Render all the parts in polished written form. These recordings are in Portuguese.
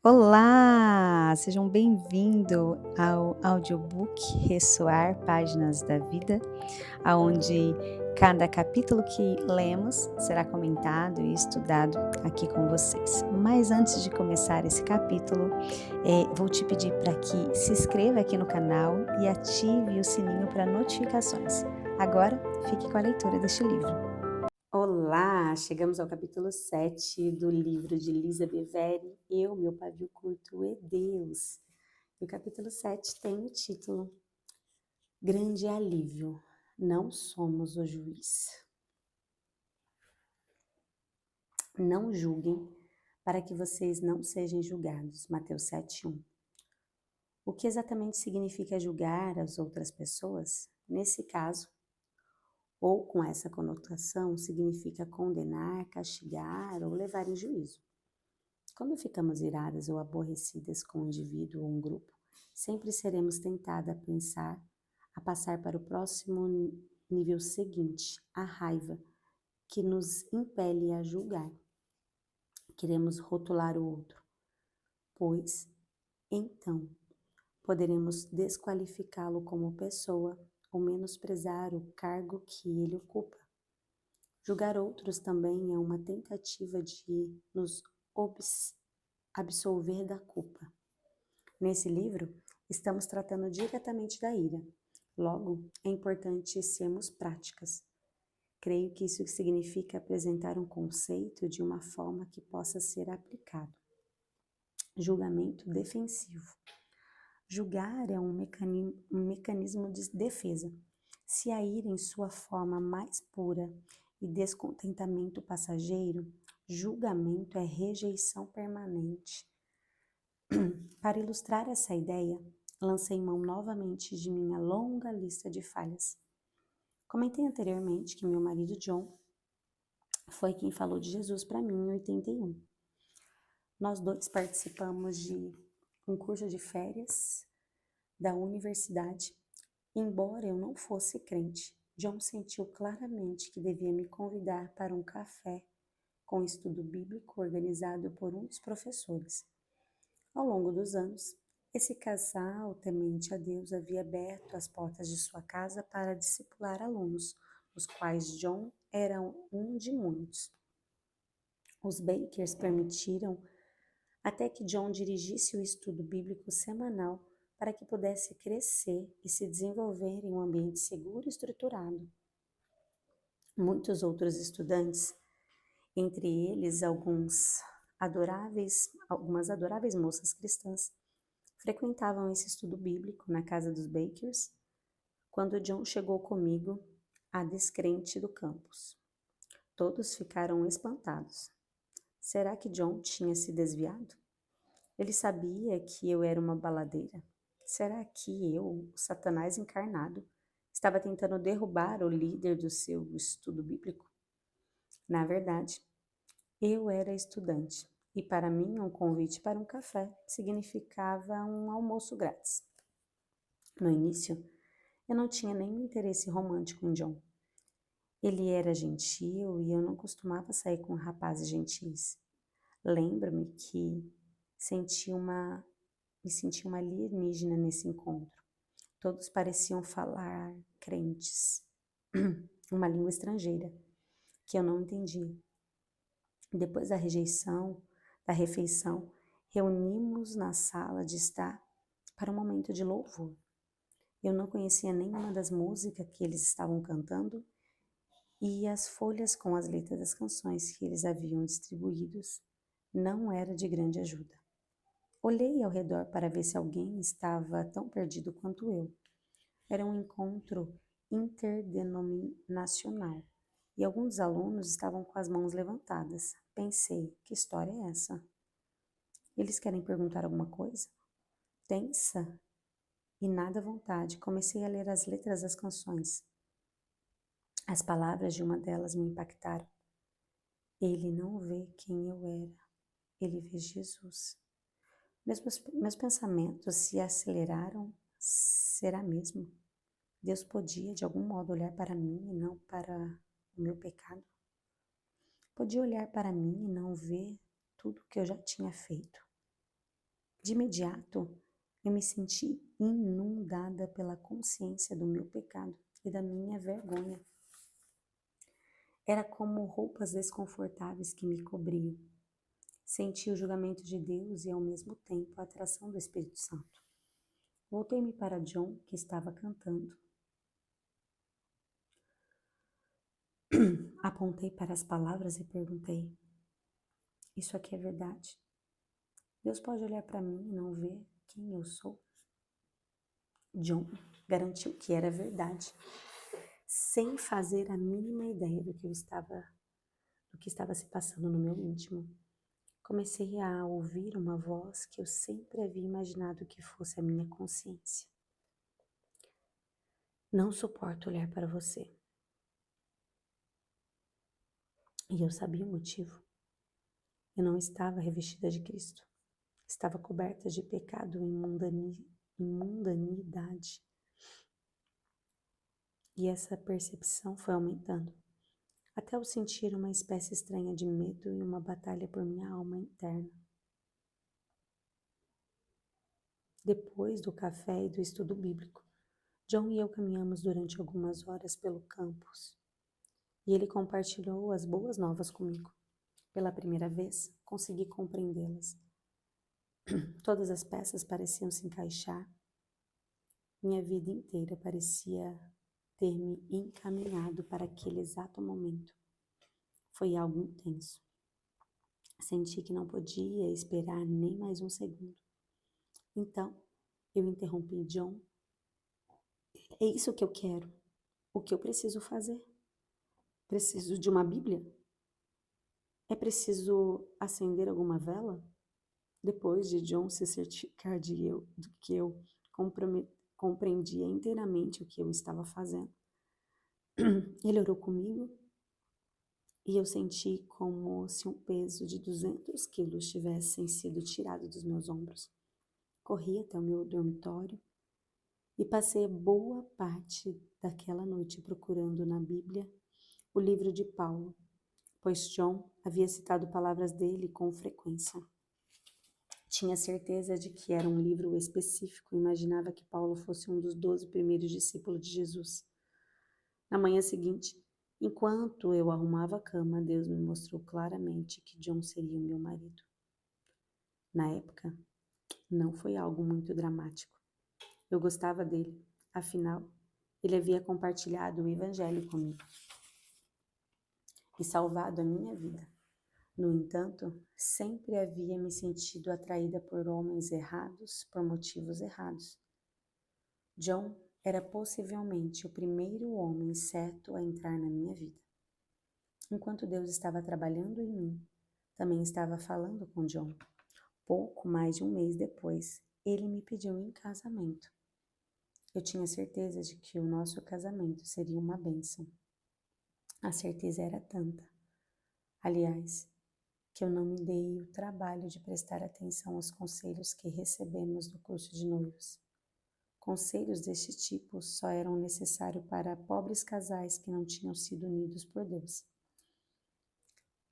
Olá, sejam bem-vindos ao audiobook Ressoar Páginas da Vida, aonde cada capítulo que lemos será comentado e estudado aqui com vocês. Mas antes de começar esse capítulo, vou te pedir para que se inscreva aqui no canal e ative o sininho para notificações. Agora, fique com a leitura deste livro. Olá, chegamos ao capítulo 7 do livro de Lisa Beveri, Eu, Meu Pavio Curto e Deus. E o capítulo 7 tem o título Grande Alívio, não somos o juiz. Não julguem para que vocês não sejam julgados, Mateus 7:1. O que exatamente significa julgar as outras pessoas? Nesse caso, ou com essa conotação, significa condenar, castigar ou levar em juízo. Quando ficamos iradas ou aborrecidas com um indivíduo ou um grupo, sempre seremos tentadas a passar para o próximo nível seguinte, a raiva, que nos impele a julgar. Queremos rotular o outro, pois, então, poderemos desqualificá-lo como pessoa ou menosprezar o cargo que ele ocupa. Julgar outros também é uma tentativa de nos absolver da culpa. Nesse livro, estamos tratando diretamente da ira. Logo, é importante sermos práticas. Creio que isso significa apresentar um conceito de uma forma que possa ser aplicado. Julgamento defensivo. Julgar é um mecanismo de defesa. Se a ira em sua forma mais pura e descontentamento passageiro, julgamento é rejeição permanente. Para ilustrar essa ideia, lancei mão novamente de minha longa lista de falhas. Comentei anteriormente que meu marido John foi quem falou de Jesus para mim em 81. Nós dois participamos de um curso de férias da universidade. Embora eu não fosse crente, John sentiu claramente que devia me convidar para um café com estudo bíblico organizado por um dos professores. Ao longo dos anos, esse casal temente a Deus havia aberto as portas de sua casa para discipular alunos, os quais John era um de muitos. Os Bakers permitiram até que John dirigisse o estudo bíblico semanal para que pudesse crescer e se desenvolver em um ambiente seguro e estruturado. Muitos outros estudantes, entre eles algumas adoráveis moças cristãs, frequentavam esse estudo bíblico na casa dos Bakers quando John chegou comigo, a descrente do campus. Todos ficaram espantados. Será que John tinha se desviado? Ele sabia que eu era uma baladeira. Será que eu, o Satanás encarnado, estava tentando derrubar o líder do seu estudo bíblico? Na verdade, eu era estudante e para mim um convite para um café significava um almoço grátis. No início, eu não tinha nenhum interesse romântico em John. Ele era gentil e eu não costumava sair com rapazes gentis. Lembro-me que me senti uma alienígena nesse encontro. Todos pareciam falar crentes, uma língua estrangeira, que eu não entendia. Depois da refeição, reunimos na sala de estar para um momento de louvor. Eu não conhecia nenhuma das músicas que eles estavam cantando e as folhas com as letras das canções que eles haviam distribuídos não era de grande ajuda. Olhei ao redor para ver se alguém estava tão perdido quanto eu. Era um encontro interdenominacional e alguns alunos estavam com as mãos levantadas. Pensei, que história é essa? Eles querem perguntar alguma coisa? Tensa e nada à vontade, comecei a ler as letras das canções. As palavras de uma delas me impactaram. Ele não vê quem eu era, ele vê Jesus. Meus pensamentos se aceleraram. Será mesmo? Deus podia, de algum modo, olhar para mim e não para o meu pecado? Podia olhar para mim e não ver tudo que eu já tinha feito. De imediato, eu me senti inundada pela consciência do meu pecado e da minha vergonha. Era como roupas desconfortáveis que me cobriam. Senti o julgamento de Deus e, ao mesmo tempo, a atração do Espírito Santo. Voltei-me para John, que estava cantando. Apontei para as palavras e perguntei: isso aqui é verdade? Deus pode olhar para mim e não ver quem eu sou? John garantiu que era verdade, sem fazer a mínima ideia do que estava se passando no meu íntimo. Comecei a ouvir uma voz que eu sempre havia imaginado que fosse a minha consciência. Não suporto olhar para você. E eu sabia o motivo. Eu não estava revestida de Cristo. Estava coberta de pecado e mundanidade. E essa percepção foi aumentando, até eu sentir uma espécie estranha de medo e uma batalha por minha alma interna. Depois do café e do estudo bíblico, John e eu caminhamos durante algumas horas pelo campus, e ele compartilhou as boas novas comigo. Pela primeira vez, consegui compreendê-las. Todas as peças pareciam se encaixar. Minha vida inteira parecia ter me encaminhado para aquele exato momento. Foi algo intenso. Senti que não podia esperar nem mais um segundo. Então, eu interrompi John. É isso que eu quero. O que eu preciso fazer? Preciso de uma Bíblia? É preciso acender alguma vela? Depois de John se certificar de que eu compreendia inteiramente o que eu estava fazendo, ele orou comigo e eu senti como se um peso de 200 quilos tivessem sido tirado dos meus ombros. Corri até o meu dormitório e passei boa parte daquela noite procurando na Bíblia o livro de Paulo, pois John havia citado palavras dele com frequência. Tinha certeza de que era um livro específico e imaginava que Paulo fosse um dos 12 primeiros discípulos de Jesus. Na manhã seguinte, enquanto eu arrumava a cama, Deus me mostrou claramente que John seria o meu marido. Na época, não foi algo muito dramático. Eu gostava dele, afinal, ele havia compartilhado o Evangelho comigo e salvado a minha vida. No entanto, sempre havia me sentido atraída por homens errados por motivos errados. John era possivelmente o primeiro homem certo a entrar na minha vida. Enquanto Deus estava trabalhando em mim, também estava falando com John. Pouco mais de um mês depois, ele me pediu em casamento. Eu tinha certeza de que o nosso casamento seria uma bênção. A certeza era tanta. Aliás, que eu não me dei o trabalho de prestar atenção aos conselhos que recebemos do curso de noivos. Conselhos deste tipo só eram necessários para pobres casais que não tinham sido unidos por Deus.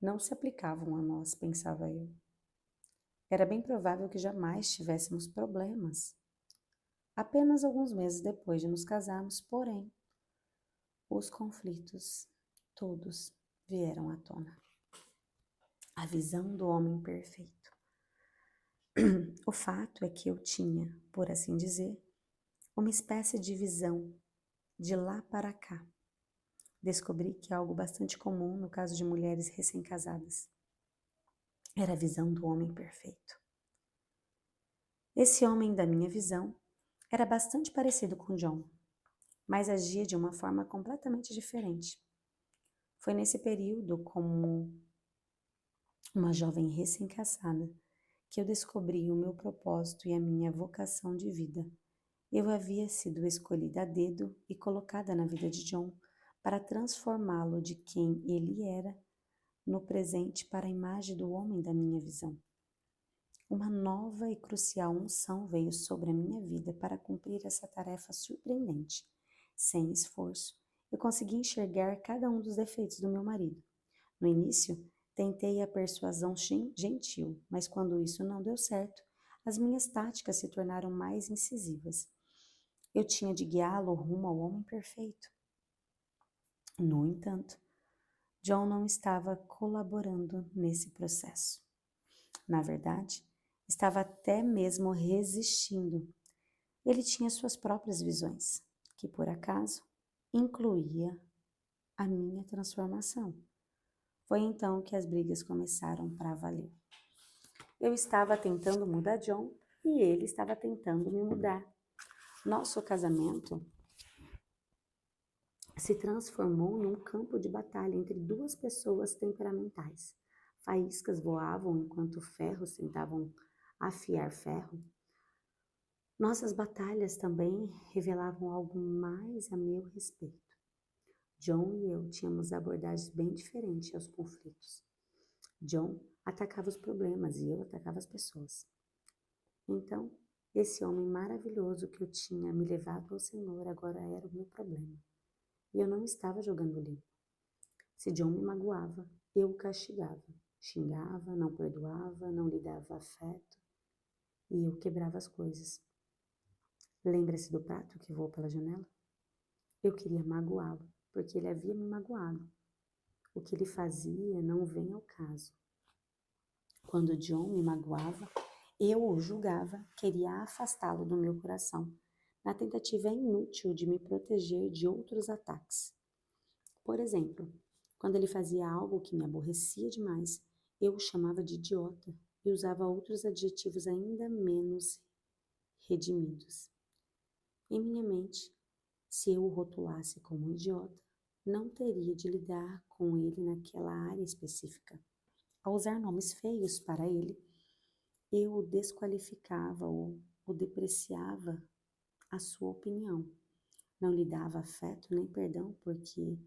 Não se aplicavam a nós, pensava eu. Era bem provável que jamais tivéssemos problemas. Apenas alguns meses depois de nos casarmos, porém, os conflitos todos vieram à tona. A visão do homem perfeito. O fato é que eu tinha, por assim dizer, uma espécie de visão de lá para cá. Descobri que é algo bastante comum no caso de mulheres recém-casadas. Era a visão do homem perfeito. Esse homem da minha visão era bastante parecido com John, mas agia de uma forma completamente diferente. Foi nesse período, como uma jovem recém-casada, que eu descobri o meu propósito e a minha vocação de vida. Eu havia sido escolhida a dedo e colocada na vida de John para transformá-lo de quem ele era no presente para a imagem do homem da minha visão. Uma nova e crucial unção veio sobre a minha vida para cumprir essa tarefa surpreendente. Sem esforço, eu consegui enxergar cada um dos defeitos do meu marido. No início, tentei a persuasão gentil, mas quando isso não deu certo, as minhas táticas se tornaram mais incisivas. Eu tinha de guiá-lo rumo ao homem perfeito. No entanto, John não estava colaborando nesse processo. Na verdade, estava até mesmo resistindo. Ele tinha suas próprias visões, que por acaso incluía a minha transformação. Foi então que as brigas começaram para valer. Eu estava tentando mudar John e ele estava tentando me mudar. Nosso casamento se transformou num campo de batalha entre duas pessoas temperamentais. Faíscas voavam enquanto ferros tentavam afiar ferro. Nossas batalhas também revelavam algo mais a meu respeito. John e eu tínhamos abordagens bem diferentes aos conflitos. John atacava os problemas e eu atacava as pessoas. Então, esse homem maravilhoso que eu tinha me levado ao Senhor agora era o meu problema. E eu não estava jogando limpo. Se John me magoava, eu o castigava. Xingava, não perdoava, não lhe dava afeto. E eu quebrava as coisas. Lembra-se do prato que voou pela janela? Eu queria magoá-lo, porque ele havia me magoado. O que ele fazia não vem ao caso. Quando John me magoava, eu o julgava, queria afastá-lo do meu coração, na tentativa inútil de me proteger de outros ataques. Por exemplo, quando ele fazia algo que me aborrecia demais, eu o chamava de idiota e usava outros adjetivos ainda menos redimidos. Em minha mente, se eu o rotulasse como um idiota, não teria de lidar com ele naquela área específica. Ao usar nomes feios para ele, eu o desqualificava ou o depreciava a sua opinião. Não lhe dava afeto nem perdão porque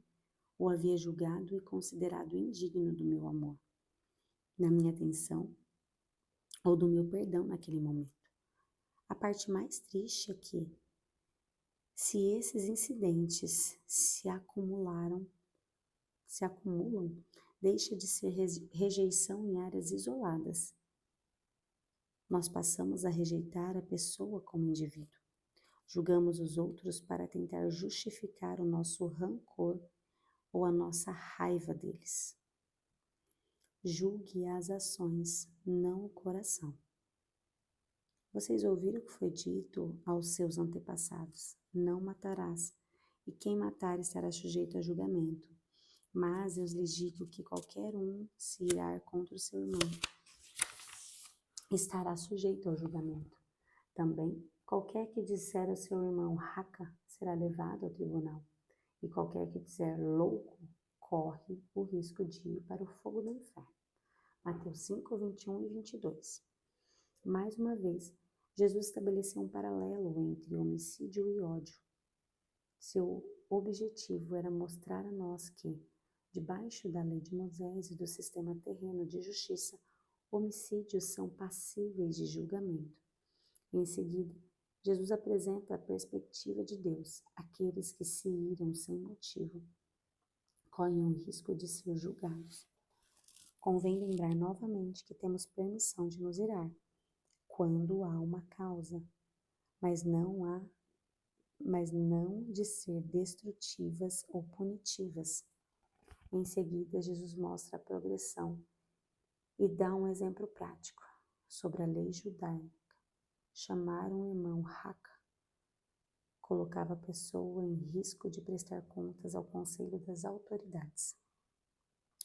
o havia julgado e considerado indigno do meu amor, na minha atenção ou do meu perdão naquele momento. A parte mais triste é que, se esses incidentes se acumulam, deixa de ser rejeição em áreas isoladas. Nós passamos a rejeitar a pessoa como indivíduo. Julgamos os outros para tentar justificar o nosso rancor ou a nossa raiva deles. Julgue as ações, não o coração. Vocês ouviram o que foi dito aos seus antepassados: não matarás, e quem matar estará sujeito a julgamento. Mas eu lhes digo que qualquer um se irar contra o seu irmão estará sujeito ao julgamento. Também, qualquer que disser ao seu irmão raca será levado ao tribunal, e qualquer que disser louco corre o risco de ir para o fogo do inferno. Mateus 5, 21 e 22. Mais uma vez, Jesus estabeleceu um paralelo entre homicídio e ódio. Seu objetivo era mostrar a nós que, debaixo da lei de Moisés e do sistema terreno de justiça, homicídios são passíveis de julgamento. Em seguida, Jesus apresenta a perspectiva de Deus. Aqueles que se iram sem motivo correm o risco de ser julgados. Convém lembrar novamente que temos permissão de nos irar, quando há uma causa, mas não de ser destrutivas ou punitivas. Em seguida, Jesus mostra a progressão e dá um exemplo prático sobre a lei judaica. Chamar um irmão raca colocava a pessoa em risco de prestar contas ao conselho das autoridades.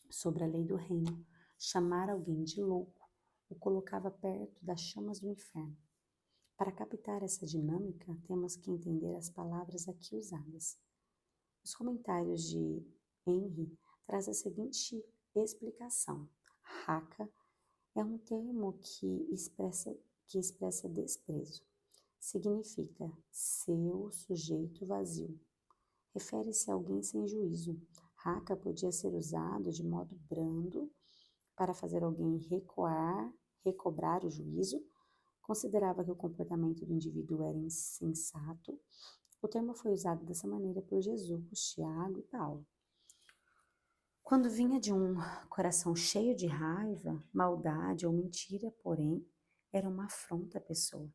Sobre a lei do reino, chamar alguém de louco o colocava perto das chamas do inferno. Para captar essa dinâmica, temos que entender as palavras aqui usadas. Os comentários de Henry traz a seguinte explicação: raca é um termo que expressa desprezo. Significa seu sujeito vazio. Refere-se a alguém sem juízo. Raca podia ser usado de modo brando para fazer alguém recobrar o juízo. Considerava que o comportamento do indivíduo era insensato. O termo foi usado dessa maneira por Jesus, Tiago e Paulo. Quando vinha de um coração cheio de raiva, maldade ou mentira, porém, era uma afronta à pessoa.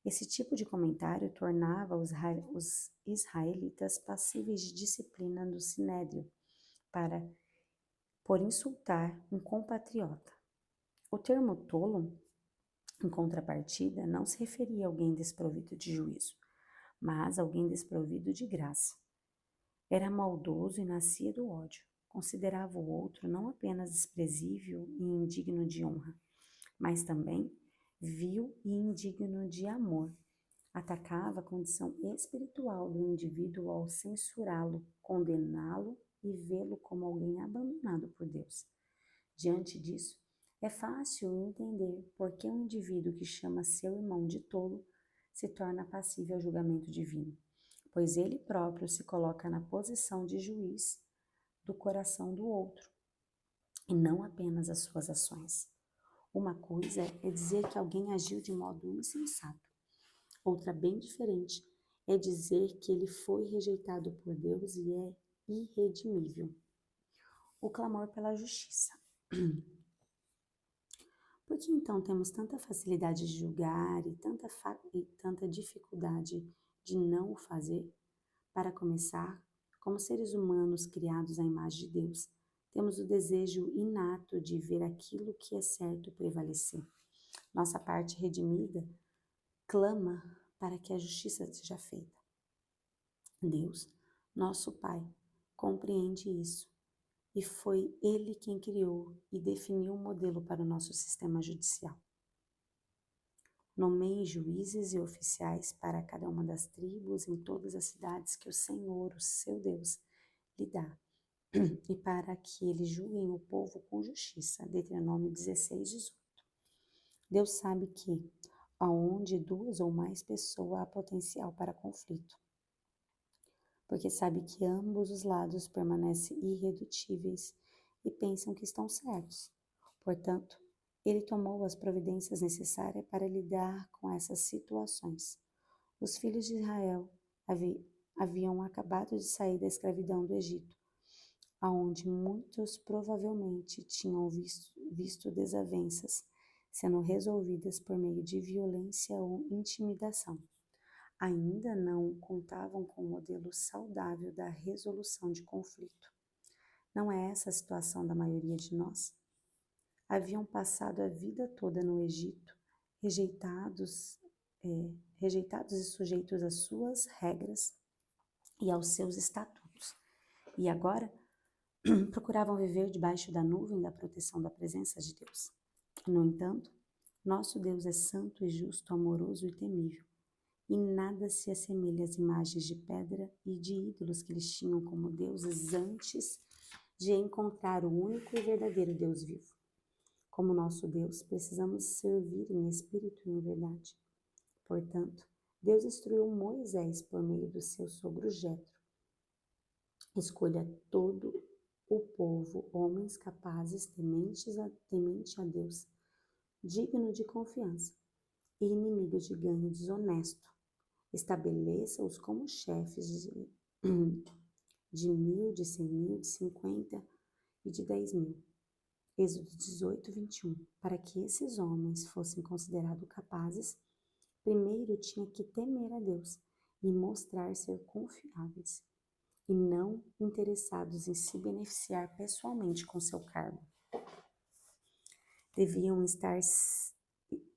Esse tipo de comentário tornava os israelitas passíveis de disciplina do sinédrio por insultar um compatriota. O termo tolo, em contrapartida, não se referia a alguém desprovido de juízo, mas a alguém desprovido de graça. Era maldoso e nascia do ódio. Considerava o outro não apenas desprezível e indigno de honra, mas também vil e indigno de amor. Atacava a condição espiritual do indivíduo ao censurá-lo, condená-lo e vê-lo como alguém abandonado por Deus. Diante disso, é fácil entender por que um indivíduo que chama seu irmão de tolo se torna passível ao julgamento divino, pois ele próprio se coloca na posição de juiz do coração do outro, e não apenas as suas ações. Uma coisa é dizer que alguém agiu de modo insensato. Outra bem diferente é dizer que ele foi rejeitado por Deus e é irredimível. O clamor pela justiça. Por que então temos tanta facilidade de julgar e tanta dificuldade de não o fazer? Para começar, como seres humanos criados à imagem de Deus, temos o desejo inato de ver aquilo que é certo prevalecer. Nossa parte redimida clama para que a justiça seja feita. Deus, nosso Pai, compreende isso e foi Ele quem criou e definiu um modelo para o nosso sistema judicial. Nomeie juízes e oficiais para cada uma das tribos em todas as cidades que o Senhor, o seu Deus, lhe dá, e para que eles julguem o povo com justiça. Deuteronômio 16:18. Deus sabe que, aonde duas ou mais pessoas há potencial para conflito, porque sabe que ambos os lados permanecem irredutíveis e pensam que estão certos. Portanto, ele tomou as providências necessárias para lidar com essas situações. Os filhos de Israel haviam acabado de sair da escravidão do Egito, aonde muitos provavelmente tinham visto desavenças sendo resolvidas por meio de violência ou intimidação. Ainda não contavam com um modelo saudável da resolução de conflito. Não é essa a situação da maioria de nós? Haviam passado a vida toda no Egito, rejeitados e sujeitos às suas regras e aos seus estatutos. E agora procuravam viver debaixo da nuvem da proteção da presença de Deus. No entanto, nosso Deus é santo e justo, amoroso e temível, e nada se assemelha às imagens de pedra e de ídolos que eles tinham como deuses antes de encontrar o único e verdadeiro Deus vivo. Como nosso Deus, precisamos servir em espírito e em verdade. Portanto, Deus instruiu Moisés por meio do seu sogro Jetro. Escolha todo o povo, homens capazes, temente a Deus, digno de confiança e inimigo de ganho desonesto. Estabeleça-os como chefes de 1.000, de 100.000, de 50 e de 10.000. Êxodo 18:21. Para que esses homens fossem considerados capazes, primeiro tinha que temer a Deus e mostrar ser confiáveis, e não interessados em se beneficiar pessoalmente com seu cargo.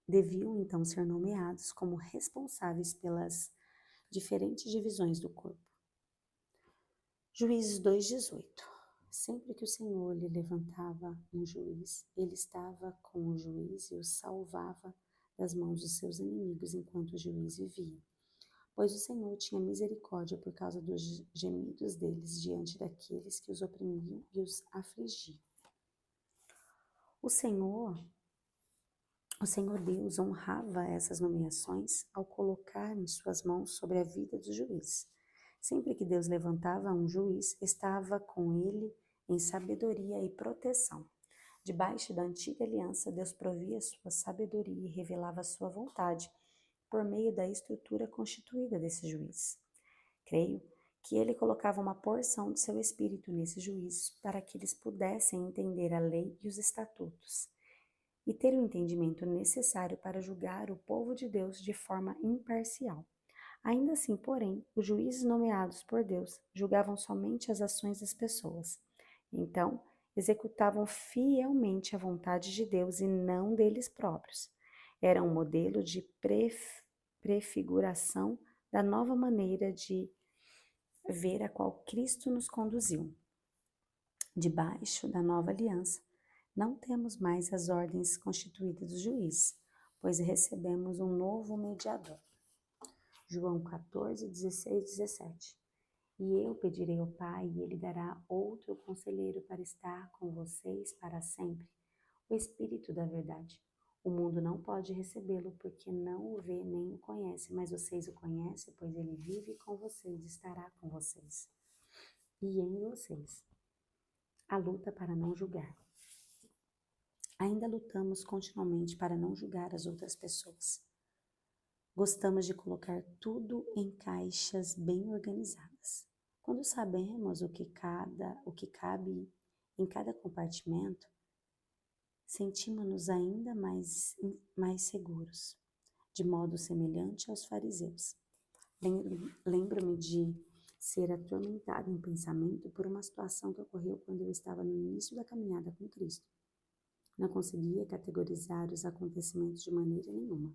Deviam então ser nomeados como responsáveis pelas diferentes divisões do corpo. Juízes 2:18. Sempre que o Senhor lhe levantava um juiz, ele estava com o juiz e o salvava das mãos dos seus inimigos enquanto o juiz vivia, pois o Senhor tinha misericórdia por causa dos gemidos deles diante daqueles que os oprimiam e os afligiam. O Senhor Deus honrava essas nomeações ao colocar em suas mãos sobre a vida dos juízes. Sempre que Deus levantava um juiz, estava com ele em sabedoria e proteção. Debaixo da antiga aliança, Deus provia sua sabedoria e revelava sua vontade por meio da estrutura constituída desses juízes. Creio que ele colocava uma porção de seu espírito nesses juízes para que eles pudessem entender a lei e os estatutos. e ter o entendimento necessário para julgar o povo de Deus de forma imparcial. Ainda assim, porém, os juízes nomeados por Deus julgavam somente as ações das pessoas. Então, executavam fielmente a vontade de Deus e não deles próprios. Era um modelo de prefiguração da nova maneira de ver a qual Cristo nos conduziu. Debaixo da nova aliança, não temos mais as ordens constituídas dos juízes, pois recebemos um novo mediador. João 14, 16, 17. E eu pedirei ao Pai, e Ele dará outro conselheiro para estar com vocês para sempre, o Espírito da verdade. O mundo não pode recebê-lo, porque não o vê nem o conhece, mas vocês o conhecem, pois ele vive com vocês e estará com vocês. E em vocês. A luta para não julgar. Ainda lutamos continuamente para não julgar as outras pessoas. Gostamos de colocar tudo em caixas bem organizadas. Quando sabemos o que cabe em cada compartimento, sentimos-nos ainda mais seguros, de modo semelhante aos fariseus. Lembro-me de ser atormentada em pensamento por uma situação que ocorreu quando eu estava no início da caminhada com Cristo. Não conseguia categorizar os acontecimentos de maneira nenhuma.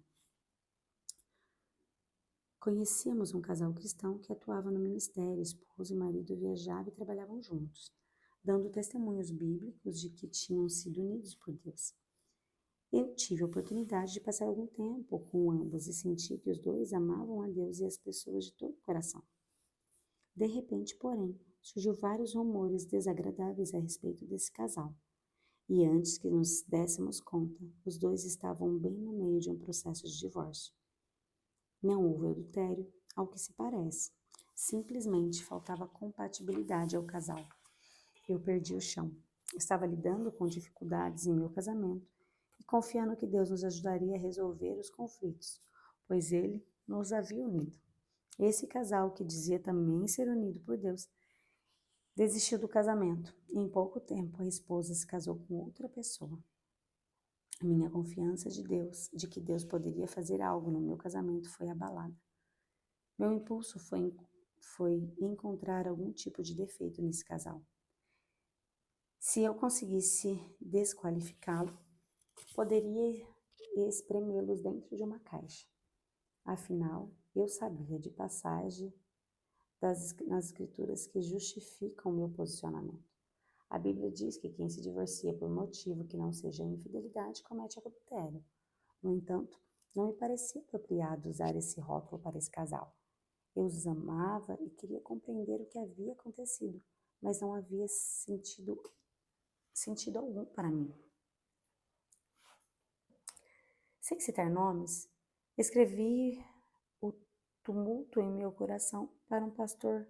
Conhecíamos um casal cristão que atuava no ministério, esposo e marido viajavam e trabalhavam juntos, dando testemunhos bíblicos de que tinham sido unidos por Deus. Eu tive a oportunidade de passar algum tempo com ambos e senti que os dois amavam a Deus e as pessoas de todo o coração. De repente, porém, surgiu vários rumores desagradáveis a respeito desse casal. E antes que nos dessemos conta, os dois estavam bem no meio de um processo de divórcio. Não houve adultério, ao que se parece. Simplesmente faltava compatibilidade ao casal. Eu perdi o chão. Estava lidando com dificuldades em meu casamento e confiando que Deus nos ajudaria a resolver os conflitos, pois Ele nos havia unido. Esse casal, que dizia também ser unido por Deus, desistiu do casamento e em pouco tempo a esposa se casou com outra pessoa. A minha confiança de que Deus poderia fazer algo no meu casamento foi abalada. Meu impulso foi encontrar algum tipo de defeito nesse casal. Se eu conseguisse desqualificá-lo, poderia espremê-los dentro de uma caixa. Afinal, eu sabia de passagem nas escrituras que justificam o meu posicionamento. A Bíblia diz que quem se divorcia por motivo que não seja infidelidade comete adultério. No entanto, não me parecia apropriado usar esse rótulo para esse casal. Eu os amava e queria compreender o que havia acontecido, mas não havia sentido algum para mim. Sem citar nomes, escrevi o tumulto em meu coração para um pastor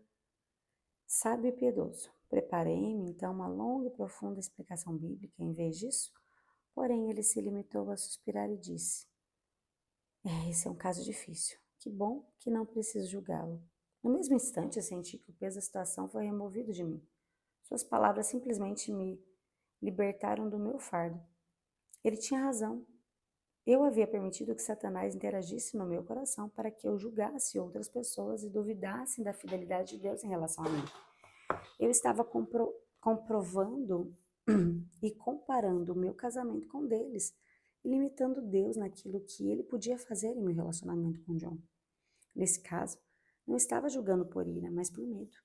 sábio e piedoso. Preparei-me, então, uma longa e profunda explicação bíblica em vez disso, porém ele se limitou a suspirar e disse: esse é um caso difícil. Que bom que não preciso julgá-lo. No mesmo instante, eu senti que o peso da situação foi removido de mim. Suas palavras simplesmente me libertaram do meu fardo. Ele tinha razão. Eu havia permitido que Satanás interagisse no meu coração para que eu julgasse outras pessoas e duvidasse da fidelidade de Deus em relação a mim. Eu estava comprovando e comparando o meu casamento com o deles e limitando Deus naquilo que ele podia fazer em meu relacionamento com John. Nesse caso, não estava julgando por ira, mas por medo.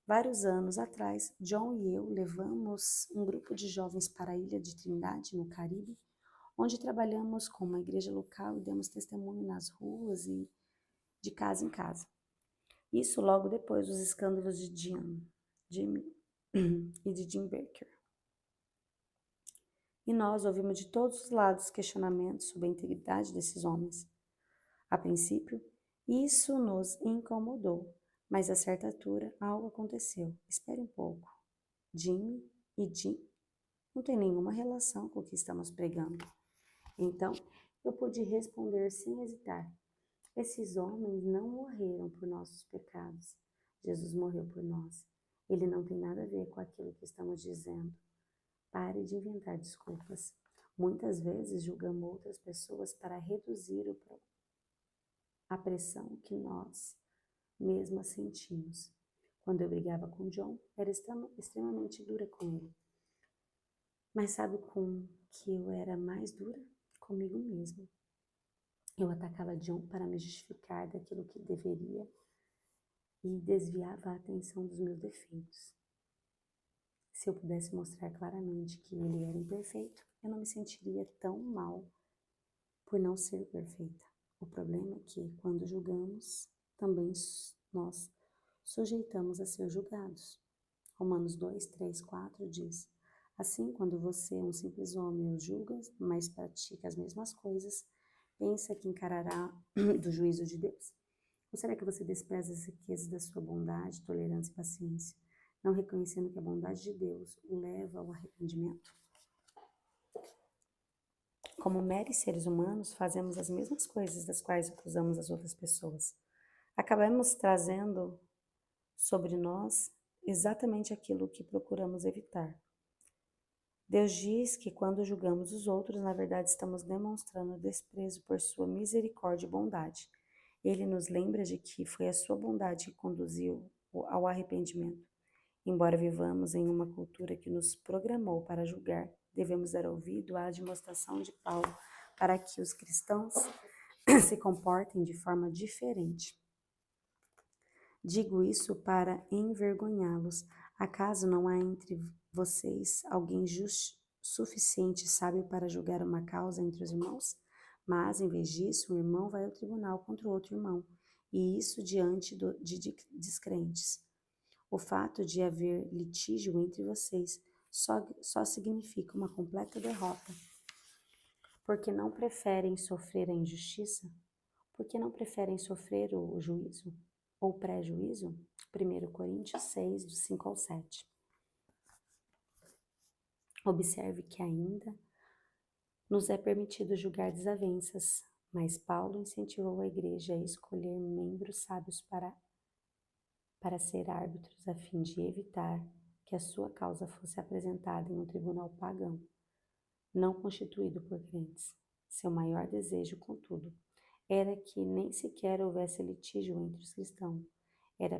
Vários anos atrás, John e eu levamos um grupo de jovens para a ilha de Trindade, no Caribe, onde trabalhamos com uma igreja local e demos testemunho nas ruas e de casa em casa. Isso logo depois dos escândalos de Jimmy e de Jim Baker. E nós ouvimos de todos os lados questionamentos sobre a integridade desses homens. A princípio, isso nos incomodou, mas a certa altura algo aconteceu. Espere um pouco. Jimmy e Jim não têm nenhuma relação com o que estamos pregando. Então, eu pude responder sem hesitar. Esses homens não morreram por nossos pecados. Jesus morreu por nós. Ele não tem nada a ver com aquilo que estamos dizendo. Pare de inventar desculpas. Muitas vezes julgamos outras pessoas para reduzir a pressão que nós mesmas sentimos. Quando eu brigava com John, era extremamente dura com ele. Mas sabe com que eu era mais dura? Comigo mesma. Eu atacava John para me justificar daquilo que deveria e desviava a atenção dos meus defeitos. Se eu pudesse mostrar claramente que ele era imperfeito, eu não me sentiria tão mal por não ser perfeita. O problema é que, quando julgamos, também nós sujeitamos a ser julgados. Romanos 2, 3, 4 diz: assim, quando você, um simples homem, os julga, mas pratica as mesmas coisas, pensa que encarará do juízo de Deus? Ou será que você despreza as riquezas da sua bondade, tolerância e paciência, não reconhecendo que a bondade de Deus o leva ao arrependimento? Como meros seres humanos, fazemos as mesmas coisas das quais acusamos as outras pessoas. Acabamos trazendo sobre nós exatamente aquilo que procuramos evitar. Deus diz que quando julgamos os outros, na verdade estamos demonstrando desprezo por sua misericórdia e bondade. Ele nos lembra de que foi a sua bondade que conduziu ao arrependimento. Embora vivamos em uma cultura que nos programou para julgar, devemos dar ouvido à demonstração de Paulo para que os cristãos se comportem de forma diferente. Digo isso para envergonhá-los. Acaso não há entre vocês alguém suficiente sábio para julgar uma causa entre os irmãos? Mas, em vez disso, um irmão vai ao tribunal contra o outro irmão, e isso diante de descrentes. O fato de haver litígio entre vocês só significa uma completa derrota. Porque não preferem sofrer a injustiça? Porque não preferem sofrer o juízo? Ou pré-juízo? 1 Coríntios 6, do 5 ao 7. Observe que ainda nos é permitido julgar desavenças, mas Paulo incentivou a igreja a escolher membros sábios para ser árbitros, a fim de evitar que a sua causa fosse apresentada em um tribunal pagão, não constituído por crentes. Seu maior desejo, contudo, era que nem sequer houvesse litígio entre os cristãos. Era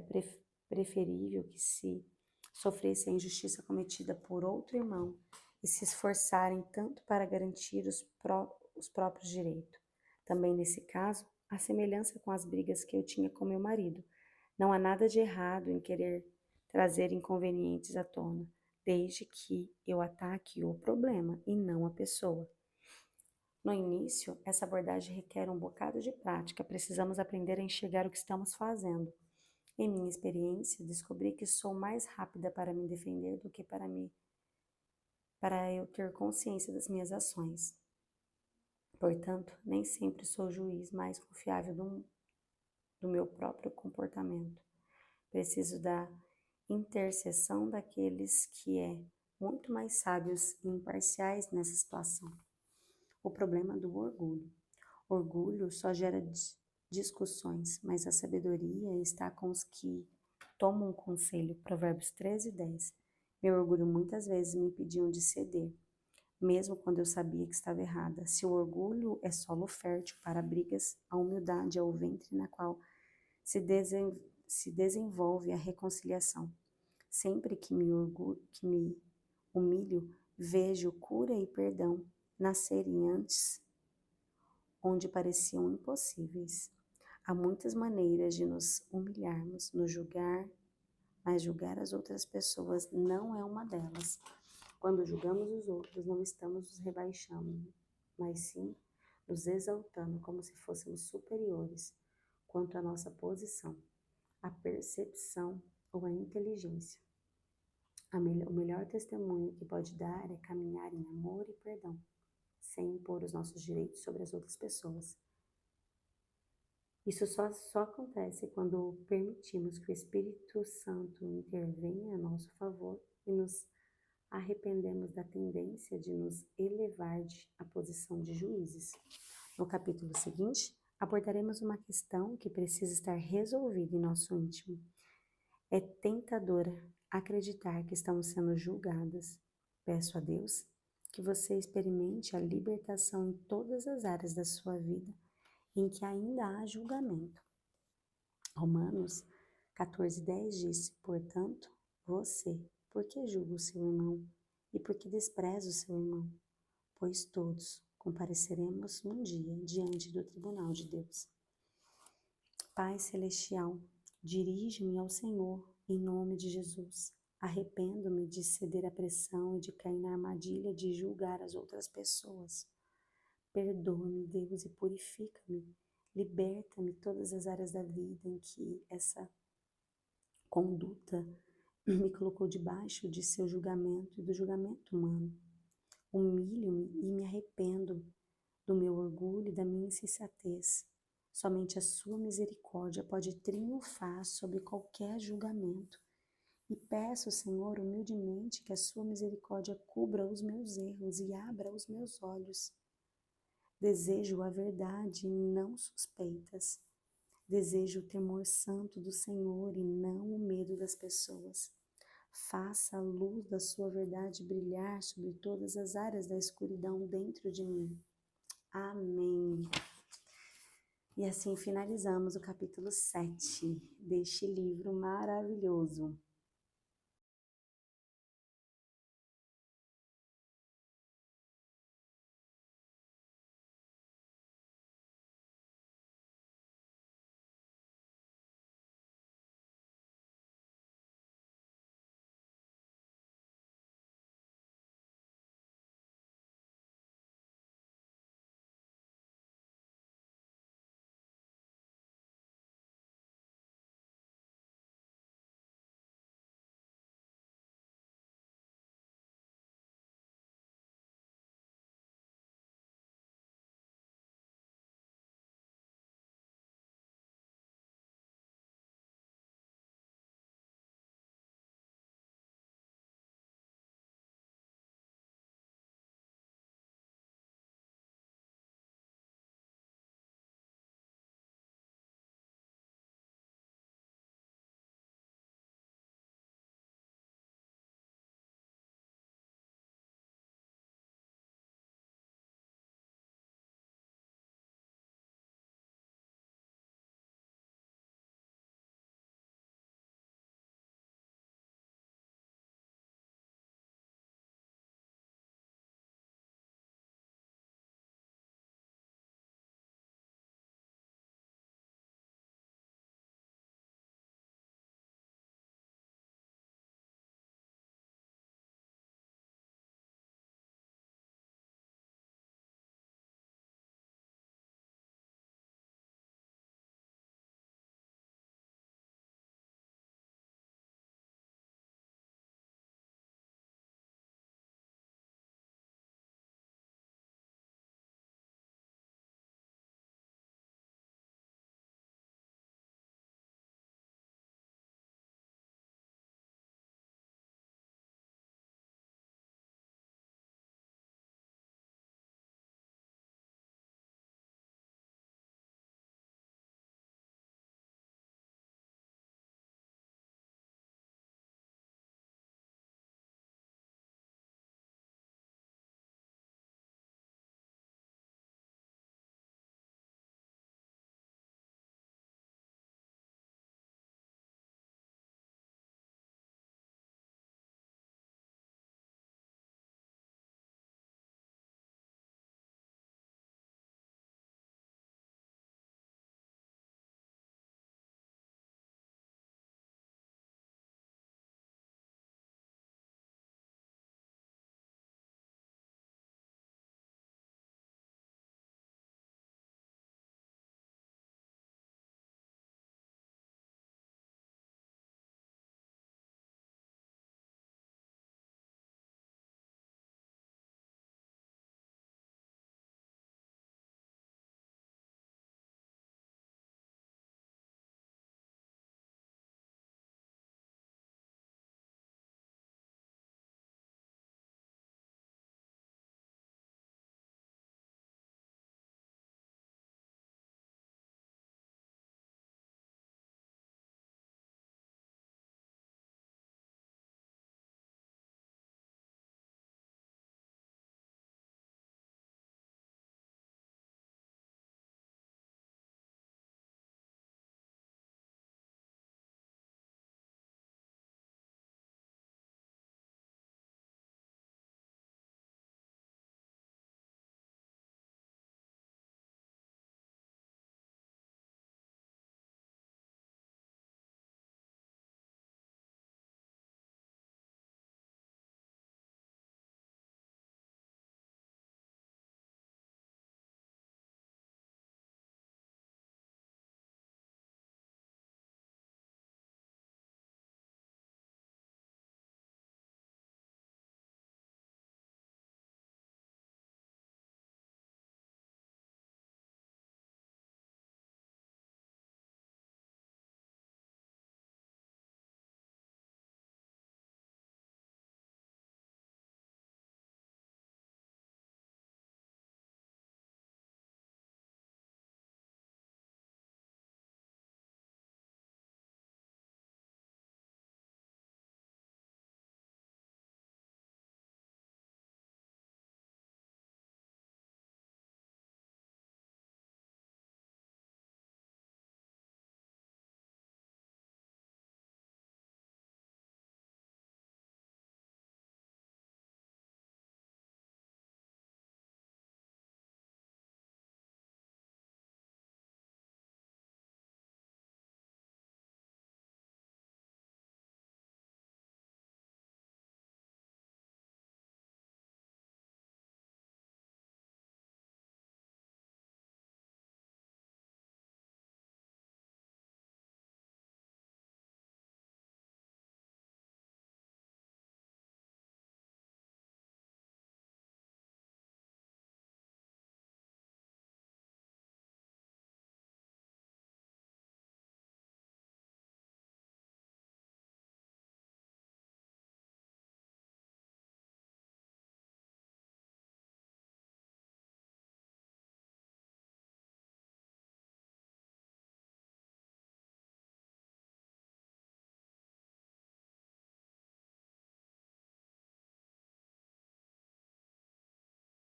preferível que se sofresse a injustiça cometida por outro irmão e se esforçarem tanto para garantir os próprios direitos. Também nesse caso, a semelhança com as brigas que eu tinha com meu marido. Não há nada de errado em querer trazer inconvenientes à tona, desde que eu ataque o problema e não a pessoa. No início, essa abordagem requer um bocado de prática. Precisamos aprender a enxergar o que estamos fazendo. Em minha experiência, descobri que sou mais rápida para me defender do que para eu ter consciência das minhas ações. Portanto, nem sempre sou o juiz mais confiável do meu próprio comportamento. Preciso da intercessão daqueles que muito mais sábios e imparciais nessa situação. O problema do orgulho. Orgulho só gera discussões, mas a sabedoria está com os que tomam conselho. Provérbios 13, 10. Meu orgulho muitas vezes me impediu de ceder, mesmo quando eu sabia que estava errada. Se o orgulho é solo fértil para brigas, a humildade é o ventre na qual se desenvolve a reconciliação. Sempre que me humilho, vejo cura e perdão nascerem antes onde pareciam impossíveis. Há muitas maneiras de nos humilharmos, nos julgar, mas julgar as outras pessoas não é uma delas. Quando julgamos os outros, não estamos nos rebaixando, mas sim nos exaltando como se fôssemos superiores quanto à nossa posição, a percepção ou a inteligência. O melhor testemunho que pode dar é caminhar em amor e perdão, sem impor os nossos direitos sobre as outras pessoas. Isso só acontece quando permitimos que o Espírito Santo intervenha a nosso favor e nos arrependemos da tendência de nos elevar à posição de juízes. No capítulo seguinte, abordaremos uma questão que precisa estar resolvida em nosso íntimo. É tentadora acreditar que estamos sendo julgadas. Peço a Deus que você experimente a libertação em todas as áreas da sua vida em que ainda há julgamento. Romanos 14:10 diz: portanto, você, por que julga o seu irmão? E por que despreza o seu irmão? Pois todos compareceremos um dia diante do tribunal de Deus. Pai Celestial, dirige-me ao Senhor em nome de Jesus. Arrependo-me de ceder à pressão e de cair na armadilha de julgar as outras pessoas. Perdoa-me, Deus, e purifica-me. Liberta-me todas as áreas da vida em que essa conduta me colocou debaixo de seu julgamento e do julgamento humano. Humilho-me e me arrependo do meu orgulho e da minha insensatez. Somente a sua misericórdia pode triunfar sobre qualquer julgamento. E peço, Senhor, humildemente que a sua misericórdia cubra os meus erros e abra os meus olhos. Desejo a verdade e não suspeitas. Desejo o temor santo do Senhor e não o medo das pessoas. Faça a luz da sua verdade brilhar sobre todas as áreas da escuridão dentro de mim. Amém. E assim finalizamos o capítulo 7 deste livro maravilhoso.